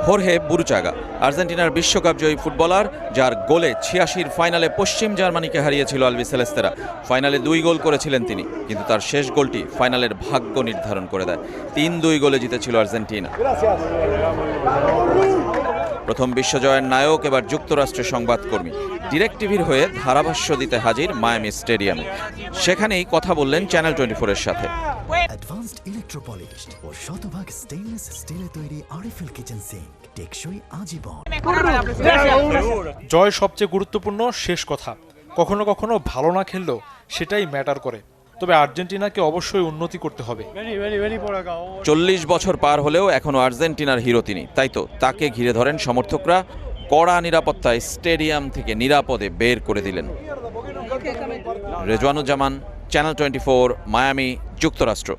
হোর্হে বুরুচাগা আর্জেন্টিনার বিশ্বকাপ জয়ী ফুটবলার, যার গোলে ৮৬-র ফাইনালে পশ্চিম জার্মানিকে হারিয়েছিল আলবিসেলেস্তেরা। ফাইনালে ২ গোল করেছিলেন তিনি, কিন্তু তার শেষ গোলটি ফাইনালের ভাগ্য নির্ধারণ করে দেয়। ৩-২ গোলে জিতেছিল আর্জেন্টিনা। প্রথম বিশ্বজয়ের নায়ক এবার যুক্তরাষ্ট্রের সংবাদকর্মী। ডিরেক্ট টিভির হয়ে ধারাভাষ্য দিতে হাজির মায়ামি স্টেডিয়ামে। সেখানেই কথা বললেন চ্যানেল 24-এর সাথে। অ্যাডভান্সড ইলেকট্রোপলিশড ও শতভাগ স্টেইনলেস স্টিলে তৈরি আরএফএল কিচেন সিঙ্ক, টেকসই আজীবন। জয় সবচেয়ে গুরুত্বপূর্ণ, শেষ কথা। কখনো কখনো ভালো না খেললেও সেটাই ম্যাটার করে। তবে আর্জেন্টিনাকে অবশ্যই উন্নতি করতে হবে। ৪০ বছর পার হলেও এখনো আর্জেন্টিনার হিরো তিনি। তাই তো তাকে ঘিরে ধরেন সমর্থকরা। কড়া নিরাপত্তায় স্টেডিয়াম থেকে নিরাপদে বের করে দিলেন। রেজওয়ানুজ্জামান, চ্যানেল 24, মায়ামি, যুক্তরাষ্ট্র।